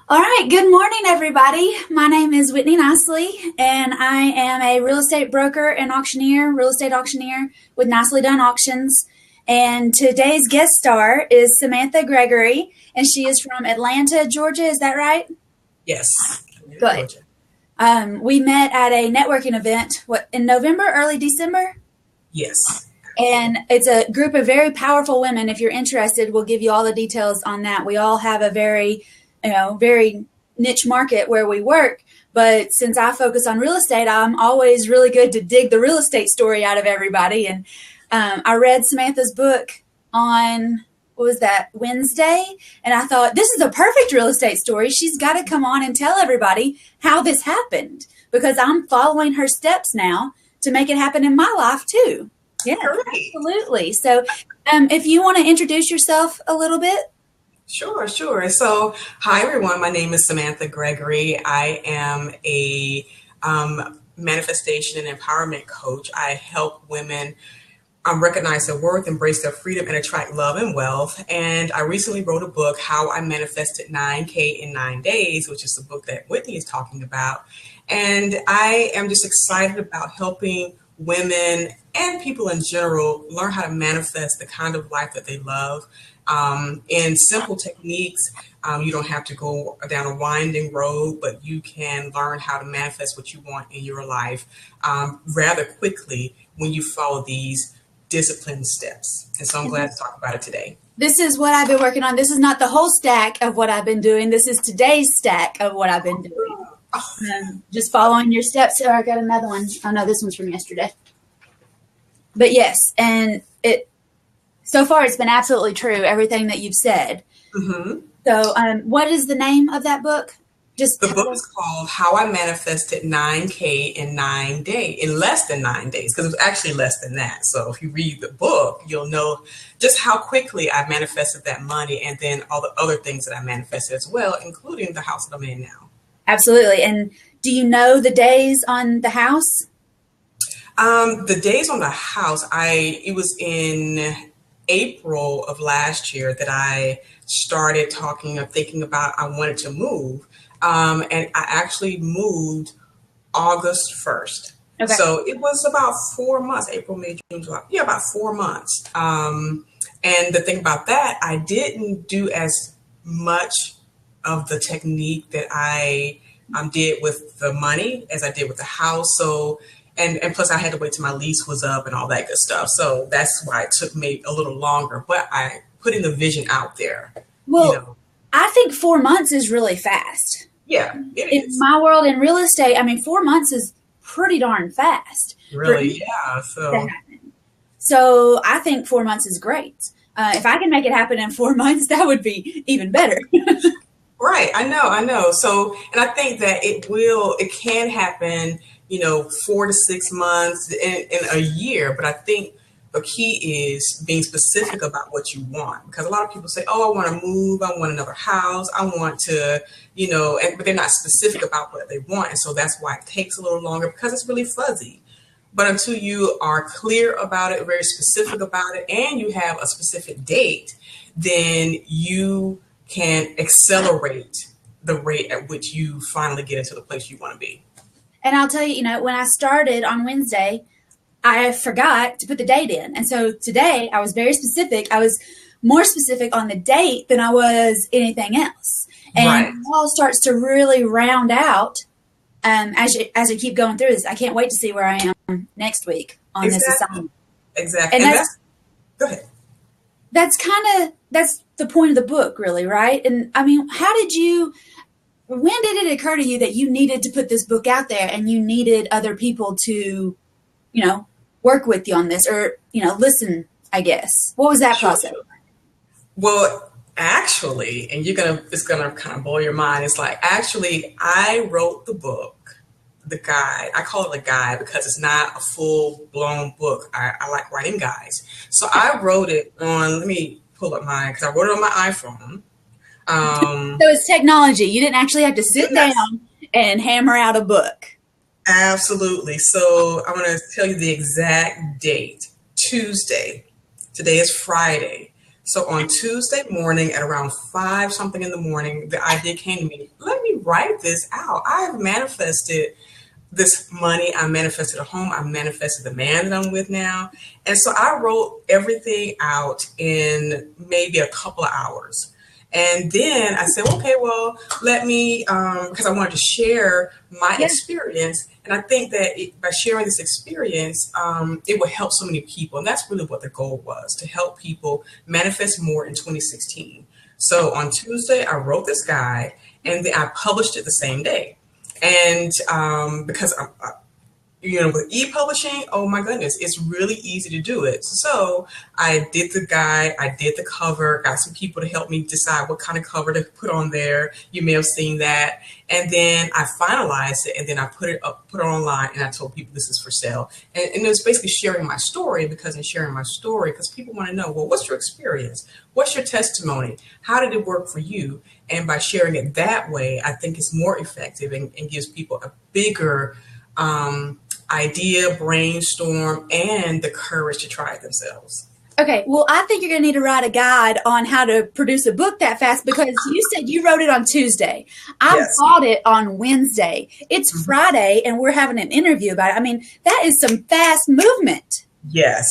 All right, good morning, everybody. My name is Whitney Nicely, and I am a real estate broker and real estate auctioneer with Nicely Done Auctions. And today's guest star is Samantha Gregory, and she is from Atlanta, Georgia. Is that right? Yes. Good. We met at a networking event, in November, early December? Yes. And it's a group of very powerful women. If you're interested, we'll give you all the details on that. We all have a very niche market where we work. But since I focus on real estate, I'm always really good to dig the real estate story out of everybody. And I read Samantha's book on, what was that, Wednesday? And I thought, this is a perfect real estate story. She's got to come on and tell everybody how this happened, because I'm following her steps now to make it happen in my life too. Yeah, absolutely. So if you want to introduce yourself a little bit. Sure. So, hi, everyone. My name is Samantha Gregory. I am a manifestation and empowerment coach. I help women recognize their worth, embrace their freedom, and attract love and wealth. And I recently wrote a book, How I Manifested 9K in 9 Days, which is the book that Whitney is talking about. And I am just excited about helping women and people in general learn how to manifest the kind of life that they love in simple techniques. You don't have to go down a winding road, but you can learn how to manifest what you want in your life rather quickly when you follow these disciplined steps. And so I'm glad to talk about it today. This is what I've been working on. This is not the whole stack of what I've been doing. This is today's stack of what I've been doing. Just following your steps. Oh, I got another one. Oh no, this one's from yesterday. But yes, and so far it's been absolutely true, everything that you've said. Mm-hmm. So what is the name of that book? The book is called How I Manifested 9K in 9 days, in less than 9 days, because it was actually less than that. So if you read the book, you'll know just how quickly I manifested that money, and then all the other things that I manifested as well, including the house that I'm in now. Absolutely. And do you know the days on the house? The days on the house, it was in April of last year that I started thinking about I wanted to move. And I actually moved August 1st. Okay. So it was about 4 months, April, May, June, July. Yeah, about 4 months. And the thing about that, I didn't do as much of the technique that I did with the money as I did with the house. So, and plus I had to wait till my lease was up and all that good stuff. So that's why it took me a little longer, but I putting the vision out there. Well, I think 4 months is really fast. Yeah, it is. In my world in real estate, 4 months is pretty darn fast. Really? Yeah. So I think 4 months is great. If I can make it happen in 4 months, that would be even better. Right. I know. So, and I think that it can happen, 4 to 6 months in a year. But I think the key is being specific about what you want, because a lot of people say, oh, I want to move. I want another house. I want to, but they're not specific about what they want. And so that's why it takes a little longer, because it's really fuzzy. But until you are clear about it, very specific about it, and you have a specific date, then you can accelerate the rate at which you finally get into the place you want to be. And I'll tell you, when I started on Wednesday, I forgot to put the date in. And so today I was very specific. I was more specific on the date than I was anything else. And it all starts to really round out as you keep going through this. I can't wait to see where I am next week on this assignment. Exactly. And go ahead. That's the point of the book, really, right? And when did it occur to you that you needed to put this book out there and you needed other people to, work with you on this, or, listen, I guess? What was that process? Well, actually, and it's gonna kind of blow your mind. It's like, actually, I wrote the book, the guide. I call it a guide because it's not a full blown book. I like writing guides. So I wrote it on, let me pull up mine, because I wrote it on my iPhone. So it's technology. You didn't actually have to sit down and hammer out a book. Absolutely. So I'm going to tell you the exact date. Tuesday. Today is Friday. So on Tuesday morning at around 5 something in the morning, the idea came to me, let me write this out. I have manifested this money. I manifested a home. I manifested the man that I'm with now. And so I wrote everything out in maybe a couple of hours. And then I said, okay, well, let me, because I wanted to share my Yeah. experience. And I think that by sharing this experience, it will help so many people. And that's really what the goal was, to help people manifest more in 2016. So on Tuesday, I wrote this guide and then I published it the same day. And because with e-publishing, oh my goodness, it's really easy to do it. So I did the guide, I did the cover, got some people to help me decide what kind of cover to put on there. You may have seen that. And then I finalized it and then I put it online and I told people this is for sale. And it was basically sharing my story, because in sharing my story, because people want to know, well, what's your experience? What's your testimony? How did it work for you? And by sharing it that way, I think it's more effective and gives people a bigger idea, brainstorm, and the courage to try it themselves. Okay, well, I think you're going to need to write a guide on how to produce a book that fast, because you said you wrote it on Tuesday. I Yes. bought it on Wednesday. It's Friday, and we're having an interview about it. I mean, that is some fast movement. Yes,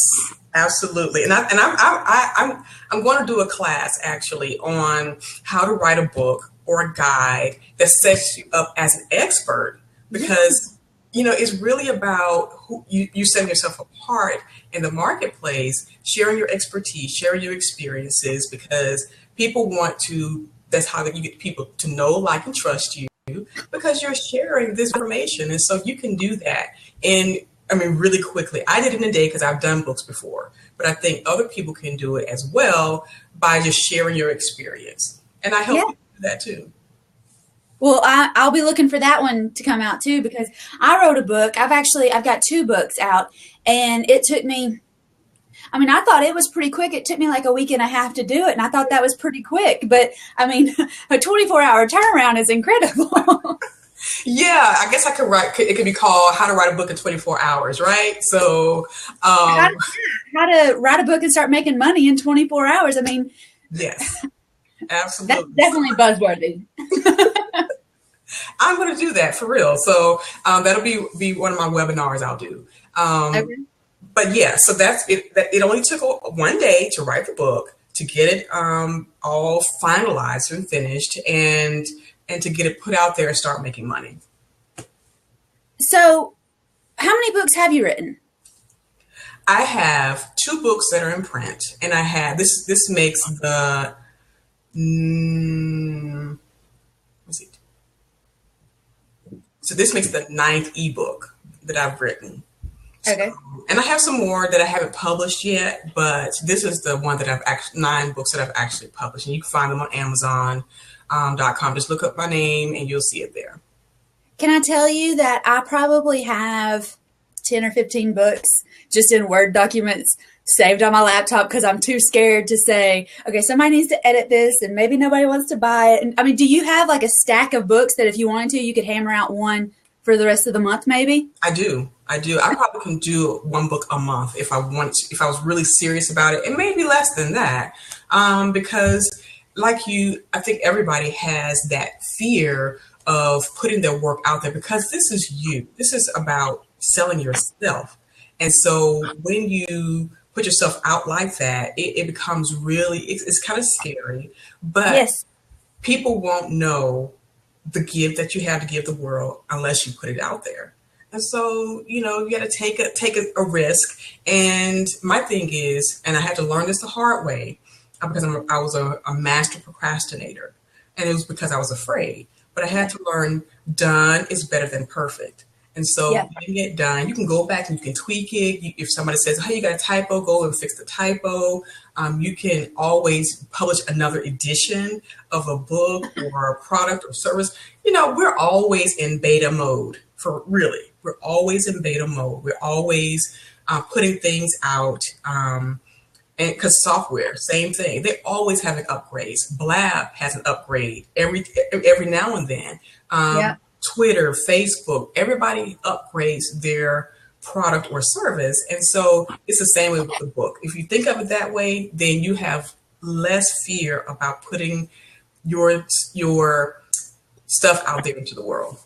absolutely. And I'm going to do a class actually on how to write a book or a guide that sets you up as an expert, because it's really about who you setting yourself apart in the marketplace, sharing your expertise, sharing your experiences, because people want to, that's how you get people to know, like, and trust you, because you're sharing this information. And so you can do that really quickly. I did it in a day because I've done books before, but I think other people can do it as well by just sharing your experience. And I help you do that too. Well, I'll be looking for that one to come out too, because I wrote a book. I've got 2 books out, and it took me, I thought it was pretty quick. It took me like a week and a half to do it, and I thought that was pretty quick. But a 24-hour turnaround is incredible. Yeah, I guess I could write. It could be called "How to Write a Book in 24 Hours," right? So, how to write a book and start making money in 24 hours. yes, That's absolutely. definitely buzzworthy. I'm going to do that for real. So that'll be one of my webinars I'll do. Okay. But yeah, so that's it. It only took one day to write the book, to get it all finalized and finished, and to get it put out there and start making money. So, how many books have you written? I have 2 books that are in print, and I have this makes the what's it? So this makes the 9th ebook that I've written. Okay. So, and I have some more that I haven't published yet, but this is the one that 9 books that I've actually published, and you can find them on Amazon.com. Just look up my name and you'll see it there. Can I tell you that I probably have 10 or 15 books just in Word documents saved on my laptop, because I'm too scared to say, okay, somebody needs to edit this and maybe nobody wants to buy it. And do you have like a stack of books that if you wanted to, you could hammer out one for the rest of the month maybe? I do. I probably can do 1 book a month if I want to, if I was really serious about it, and maybe less than that. Because like you, I think everybody has that fear of putting their work out there, because this is you. This is about selling yourself. And so when you put yourself out like that, it becomes really, it's kind of scary, but Yes. people won't know the gift that you have to give the world unless you put it out there. And so, you got to take a risk. And my thing is, and I had to learn this the hard way, because I was a master procrastinator, and it was because I was afraid. But I had to learn done is better than perfect. And so getting it done, you can go back and you can tweak it. If somebody says, hey, you got a typo, go and fix the typo. You can always publish another edition of a book or a product or service. We're always in beta mode, really. We're always in beta mode. We're always putting things out. And because software, same thing. They're always having upgrades. Blab has an upgrade every now and then. Twitter, Facebook, everybody upgrades their product or service. And so it's the same way with the book. If you think of it that way, then you have less fear about putting your stuff out there into the world.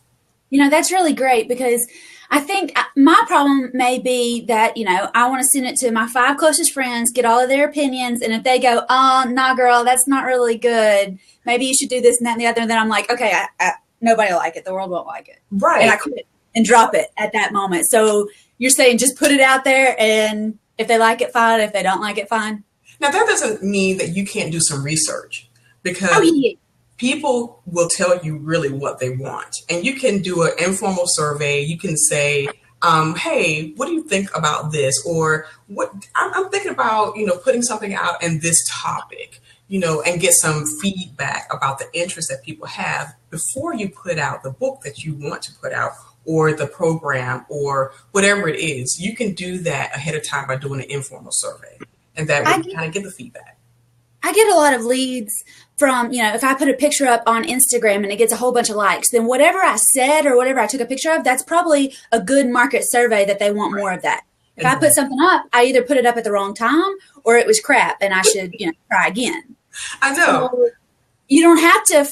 That's really great because I think my problem may be that, I want to send it to my 5 closest friends, get all of their opinions. And if they go, oh, nah, girl, that's not really good. Maybe you should do this and that and the other. And then I'm like, okay, nobody will like it. The world won't like it. Right. And I quit and drop it at that moment. So you're saying just put it out there. And if they like it, fine. If they don't like it, fine. Now, that doesn't mean that you can't do some research, because people will tell you really what they want. And you can do an informal survey. You can say, hey, what do you think about this? Or what I'm thinking about, putting something out in this topic, and get some feedback about the interest that people have before you put out the book that you want to put out, or the program, or whatever it is. You can do that ahead of time by doing an informal survey. And that way you kind of get the feedback. I get a lot of leads from, if I put a picture up on Instagram and it gets a whole bunch of likes, then whatever I said or whatever I took a picture of, that's probably a good market survey that they want more of that. If I put something up, I either put it up at the wrong time or it was crap and I should, try again. I know. So you don't have to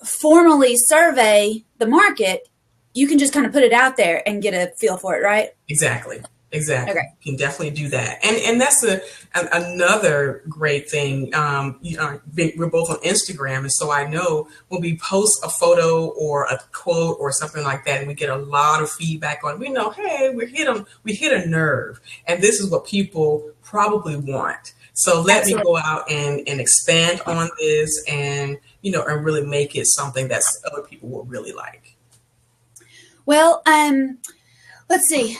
formally survey the market. You can just kind of put it out there and get a feel for it, right? Exactly. Okay. You can definitely do that. And that's another great thing. We're both on Instagram. And so I know when we post a photo or a quote or something like that, and we get a lot of feedback on, we know, hey, we hit a nerve. And this is what people probably want. So let me go out and expand on this and really make it something that other people will really like. Well, let's see.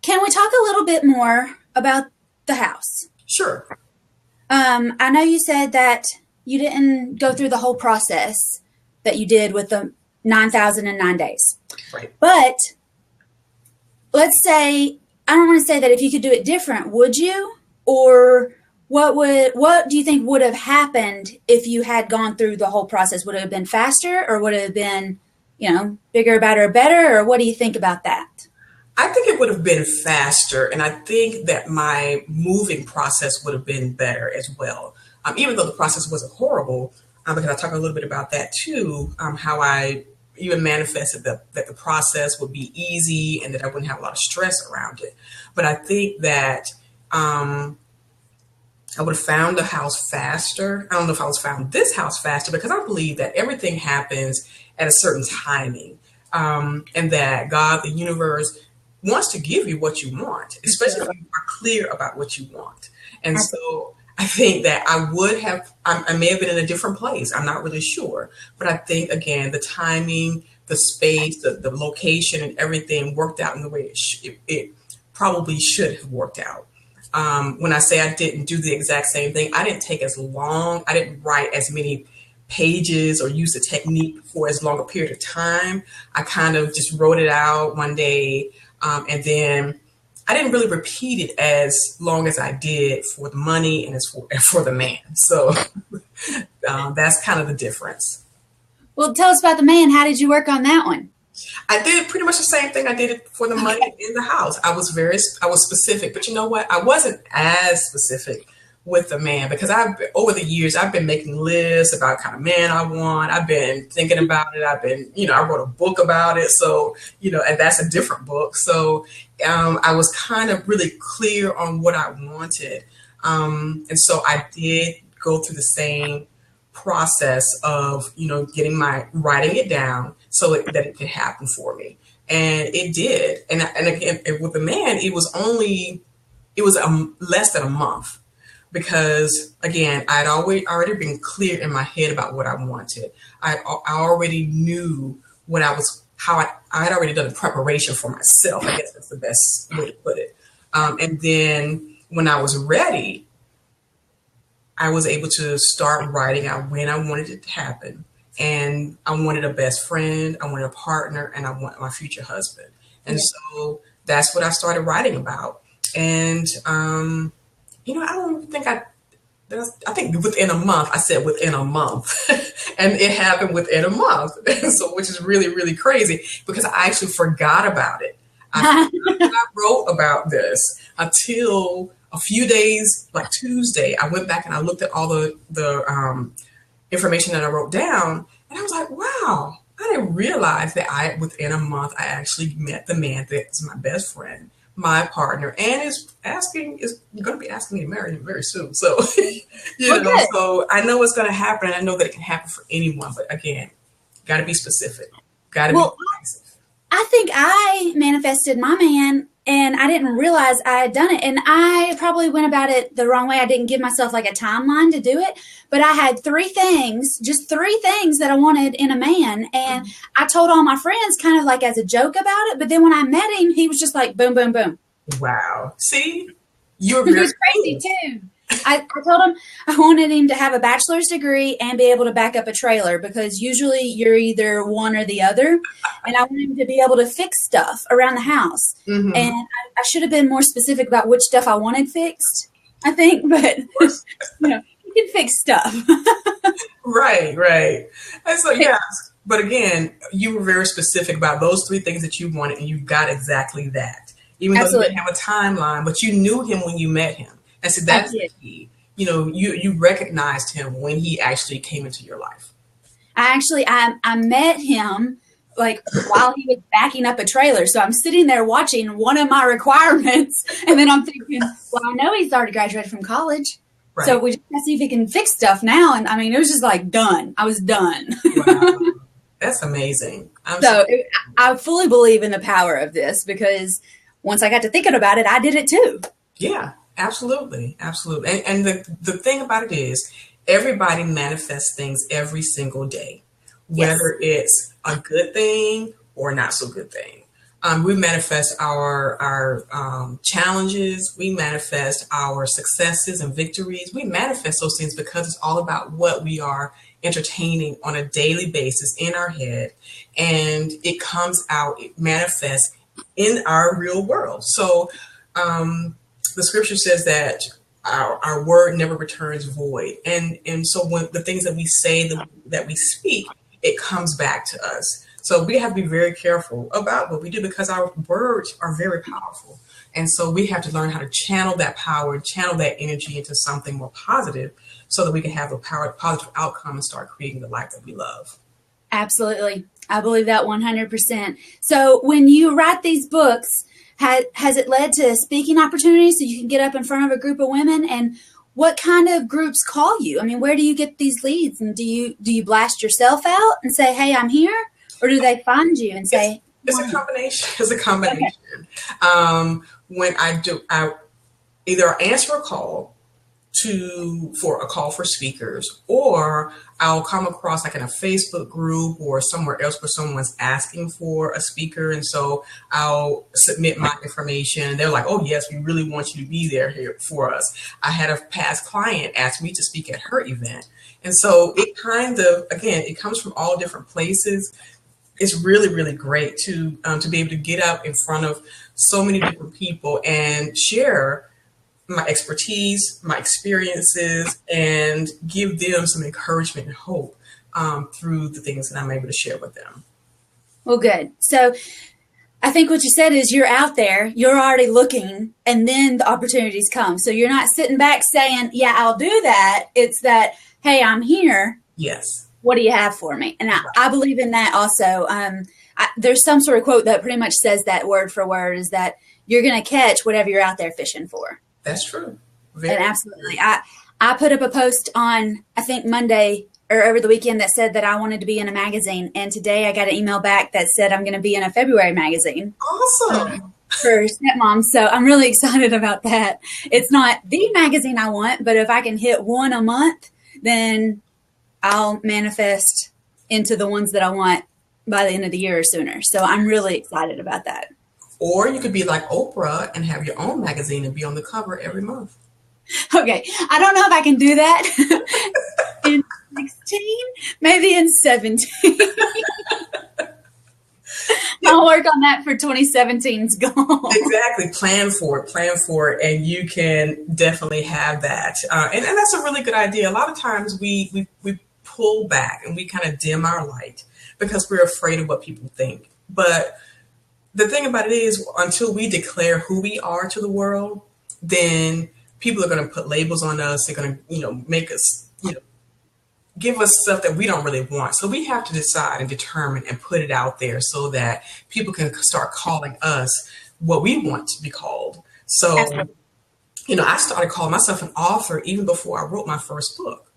Can we talk a little bit more about the house? Sure. I know you said that you didn't go through the whole process that you did with the 9,009 days. Right. But let's say, I don't want to say that if you could do it different, would you? Or what do you think would have happened if you had gone through the whole process? Would it have been faster, or would it have been, bigger, badder, better? Or what do you think about that? I think it would have been faster, and I think that my moving process would have been better as well. Even though the process wasn't horrible, because I talk a little bit about that too, how I even manifested that the process would be easy and that I wouldn't have a lot of stress around it. But I think that I would have found the house faster. I don't know if I was found this house faster, because I believe that everything happens at a certain timing, and that God, the universe, wants to give you what you want, especially if you are clear about what you want. And so I think that I may have been in a different place. I'm not really sure. But I think, again, the timing, the space, the location, and everything worked out in the way it probably should have worked out. When I say I didn't do the exact same thing, I didn't take as long. I didn't write as many pages or use the technique for as long a period of time. I kind of just wrote it out one day. And then I didn't really repeat it as long as I did for the money and for the man. So that's kind of the difference. Well, tell us about the man. How did you work on that one? I did pretty much the same thing I did for the money in the house. I was specific, but you know what? I wasn't as specific with the man, because over the years, I've been making lists about kind of man I want. I've been thinking about it. I wrote a book about it. So, and that's a different book. So I was kind of really clear on what I wanted. And so I did go through the same process of, writing it down so that it could happen for me. And it did. And again, with the man, it was less than a month. Because again, I'd already been clear in my head about what I wanted. I already knew I had already done the preparation for myself. I guess that's the best way to put it. And then when I was ready, I was able to start writing out when I wanted it to happen. And I wanted a best friend, I wanted a partner, and I want my future husband. And so that's what I started writing about. And, I don't think I think within a month, I said within a month, and it happened within a month. So, which is really, really crazy, because I actually forgot about it. I wrote about this until a few days, like Tuesday, I went back and I looked at all the information that I wrote down, and I was like, wow, I didn't realize that within a month, I actually met the man that's my best friend, my partner, and is going to be asking me to marry him very soon. So, Okay. so I know it's going to happen, and I know that it can happen for anyone. But again, got to be specific. Got to be Well, decisive. I think I manifested my man and I didn't realize I had done it. And I probably went about it the wrong way. I didn't give myself like a timeline to do it. But I had just three things that I wanted in a man. And I told all my friends kind of like as a joke about it. But then when I met him, he was just like boom, boom, boom. Wow. See, you were It very was crazy cool. too. I told him I wanted him to have a bachelor's degree and be able to back up a trailer because usually you're either one or the other. And I want him to be able to fix stuff around the house. And Mm-hmm. I should have been more specific about which stuff I wanted fixed, I think, but he can fix stuff. Right, right. And so, yes, but again, you were very specific about those three things that you wanted, and you got exactly that. Even though you didn't Absolutely. have a timeline, but you knew him when you met him. And so I that's the did. key. You recognized him when he actually came into your life. I met him like while he was backing up a trailer. So I'm sitting there watching one of my requirements, and then I'm thinking, well, I know he's already graduated from college. So Right. we just gotta see if he can fix stuff now. And I mean, it was just like done. I was done. Wow. That's amazing. I'm so So I fully believe in the power of this because once I got to thinking about it, I did it too. Yeah, absolutely. Absolutely. And the thing about it is everybody manifests things every single day, Yes. whether it's a good thing or not so good thing. We manifest our challenges. We manifest our successes and victories. We manifest those things because it's all about what we are entertaining on a daily basis in our head, and it comes out. It manifests in our real world. So the scripture says that our word never returns void, and so when the things that we say, that we speak, it comes back to us. So we have to be very careful about what we do because our words are very powerful. And so we have to learn how to channel that power, channel that energy into something more positive so that we can have a positive outcome and start creating the life that we love. Absolutely. I believe that 100%. So when you write these books, has it led to speaking opportunities so you can get up in front of a group of women? And what kind of groups call you? I mean, where do you get these leads? And do you blast yourself out and say, hey, I'm here? Or do they find you and It's, say, it's come a on? combination. It's a combination. Okay. When I either answer a call for a call for speakers, or I'll come across like in a Facebook group or somewhere else where someone's asking for a speaker, and so I'll submit my information. They're like, "Oh yes, we really want you to be there here for us." I had a past client ask me to speak at her event, and so it comes from all different places. It's really, really great to be able to get up in front of so many different people and share my expertise, my experiences, and give them some encouragement and hope through the things that I'm able to share with them. Well, good. So I think what you said is you're out there, you're already looking, and then the opportunities come. So you're not sitting back saying, yeah, I'll do that. It's that, hey, I'm here. Yes. What do you have for me? And I believe in that also. There's some sort of quote that pretty much says that word for word is that you're going to catch whatever you're out there fishing for. That's true. And absolutely. I put up a post on, I think Monday or over the weekend that said that I wanted to be in a magazine. And today I got an email back that said I'm going to be in a February magazine. Awesome. For stepmom. So I'm really excited about that. It's not the magazine I want, but if I can hit one a month, then I'll manifest into the ones that I want by the end of the year or sooner. So I'm really excited about that. Or you could be like Oprah and have your own magazine and be on the cover every month. Okay. I don't know if I can do that in 16, maybe in 17. I'll work on that for 2017's goal. Exactly. Plan for it, and you can definitely have that. And that's a really good idea. A lot of times we pull back and we kind of dim our light because we're afraid of what people think. But the thing about it is, until we declare who we are to the world, then people are going to put labels on us. They're going to, make us, give us stuff that we don't really want. So we have to decide and determine and put it out there so that people can start calling us what we want to be called. So, Absolutely. I started calling myself an author even before I wrote my first book.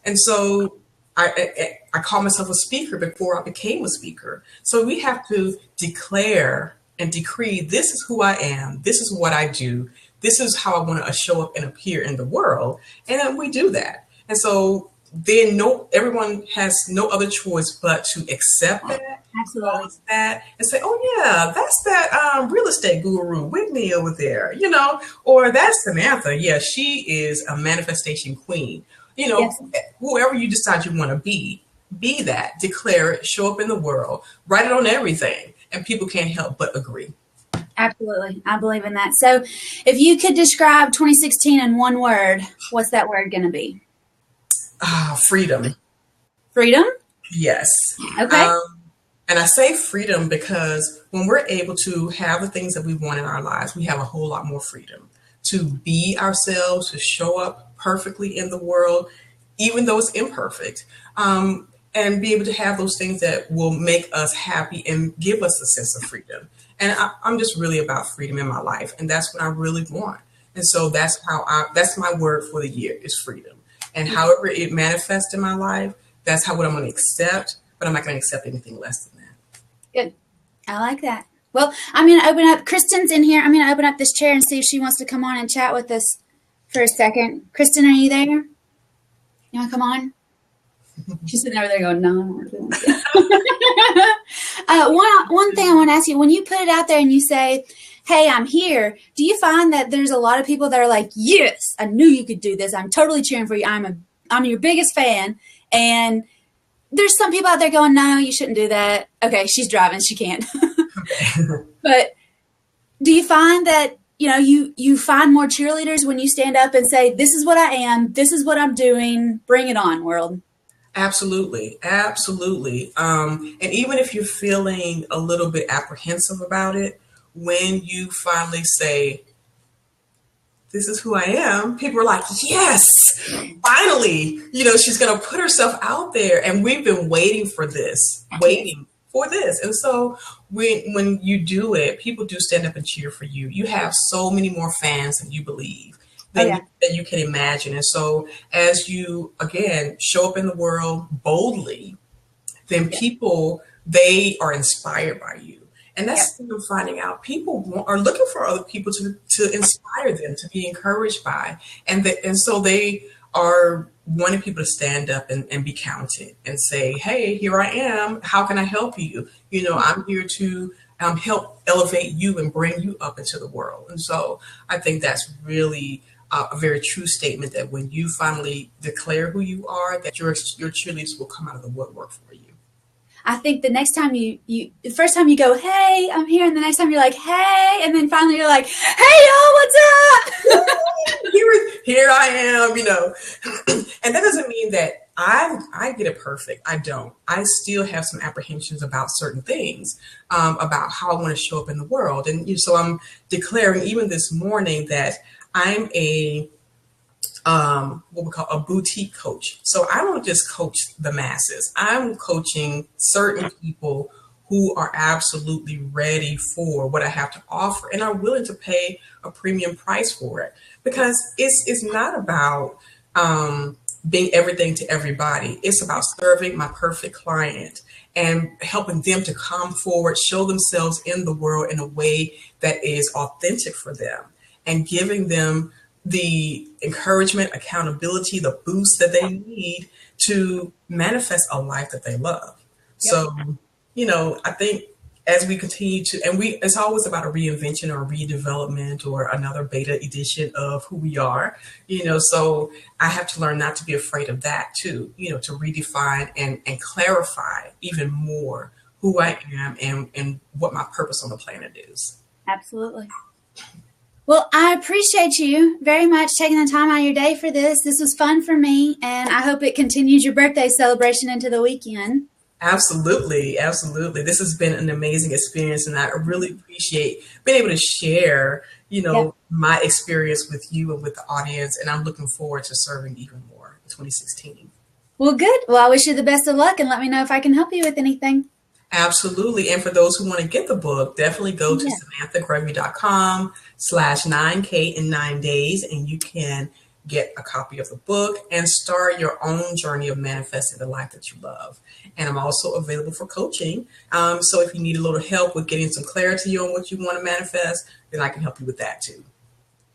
And so I call myself a speaker before I became a speaker. So we have to declare and decree, this is who I am. This is what I do. This is how I want to show up and appear in the world. And then we do that. And so then everyone has no other choice but to accept that, Absolutely. that, and say, oh yeah, that's that real estate guru Whitney over there, or that's Samantha. Yeah, she is a manifestation queen. Yes. Whoever you decide you want to be that, declare it, show up in the world, write it on everything, and people can't help but agree. Absolutely. I believe in that. So if you could describe 2016 in one word, what's that word going to be? Freedom. Freedom? Yes. Okay. And I say freedom because when we're able to have the things that we want in our lives, we have a whole lot more freedom to be ourselves, to show up perfectly in the world, even though it's imperfect, and be able to have those things that will make us happy and give us a sense of freedom. And I'm just really about freedom in my life. And that's what I really want. And so that's my word for the year is freedom. And however it manifests in my life, that's what I'm going to accept. But I'm not going to accept anything less than that. Good. I like that. Well, I'm going to open up. Kristen's in here. I'm going to open up this chair and see if she wants to come on and chat with us for a second. Kristen, are you there? You want to come on? She's sitting over there going, no, I don't want to do that. One thing I want to ask you, when you put it out there and you say, hey, I'm here, do you find that there's a lot of people that are like, yes, I knew you could do this. I'm totally cheering for you. I'm your biggest fan. And there's some people out there going, no, you shouldn't do that. Okay, she's driving. She can't. But do you find that, you find more cheerleaders when you stand up and say, this is what I am. This is what I'm doing. Bring it on, world. Absolutely. Absolutely. And even if you're feeling a little bit apprehensive about it, when you finally say, this is who I am, people are like, yes, finally, she's going to put herself out there. And we've been waiting for this. And so when you do it, people do stand up and cheer for you. You have so many more fans than you believe, than you can imagine. And so as you, again, show up in the world boldly, then people, they are inspired by you. And that's what I'm finding out. People are looking for other people to inspire them, to be encouraged by. And so they are wanting people to stand up and be counted and say, hey, here I am. How can I help you? I'm here to help elevate you and bring you up into the world. And so I think that's really a very true statement, that when you finally declare who you are, that your cheerleaders will come out of the woodwork for you. I think the next time the first time you go, hey, I'm here. And the next time you're like, hey. And then finally you're like, hey, y'all, what's up? Here I am, And that doesn't mean that I get it perfect. I don't. I still have some apprehensions about certain things, about how I want to show up in the world. And so I'm declaring even this morning that I'm what we call a boutique coach. So I don't just coach the masses. I'm coaching certain people who are absolutely ready for what I have to offer and are willing to pay a premium price for it, because it's not about being everything to everybody. It's about serving my perfect client and helping them to come forward, show themselves in the world in a way that is authentic for them, and giving them the encouragement, accountability, the boost that they need to manifest a life that they love. Yep. So, I think as we continue to, and it's always about a reinvention or a redevelopment or another beta edition of who we are, so I have to learn not to be afraid of that too, to redefine and clarify even more who I am and what my purpose on the planet is. Absolutely. Well, I appreciate you very much taking the time out of your day for this. This was fun for me, and I hope it continues your birthday celebration into the weekend. Absolutely. Absolutely. This has been an amazing experience, and I really appreciate being able to share, Yep. my experience with you and with the audience. And I'm looking forward to serving even more in 2016. Well, good. Well, I wish you the best of luck and let me know if I can help you with anything. Absolutely. And for those who want to get the book, definitely go to Yeah. samanthagregory.com/9K in 9 days, and you can get a copy of the book and start your own journey of manifesting the life that you love. And I'm also available for coaching. So if you need a little help with getting some clarity on what you want to manifest, then I can help you with that too.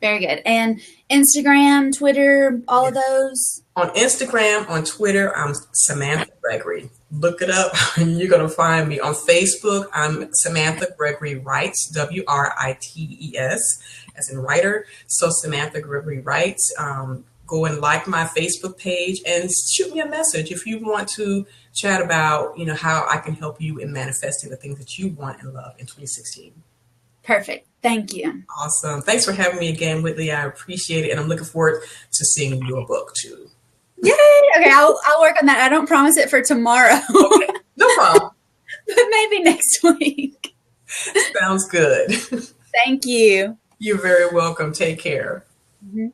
Very good. And Instagram, Twitter, all of Yes. those? On Instagram, on Twitter, I'm Samantha Gregory. Look it up and you're going to find me. On Facebook, I'm Samantha Gregory Writes, Writes, as in writer. So Samantha Gregory Writes. Go and like my Facebook page and shoot me a message if you want to chat about, how I can help you in manifesting the things that you want and love in 2016. Perfect. Thank you. Awesome. Thanks for having me again, Whitley. I appreciate it. And I'm looking forward to seeing your book too. Yay! Okay, I'll work on that. I don't promise it for tomorrow, Okay, no problem. but maybe next week. Sounds good. Thank you. You're very welcome. Take care. Mhm.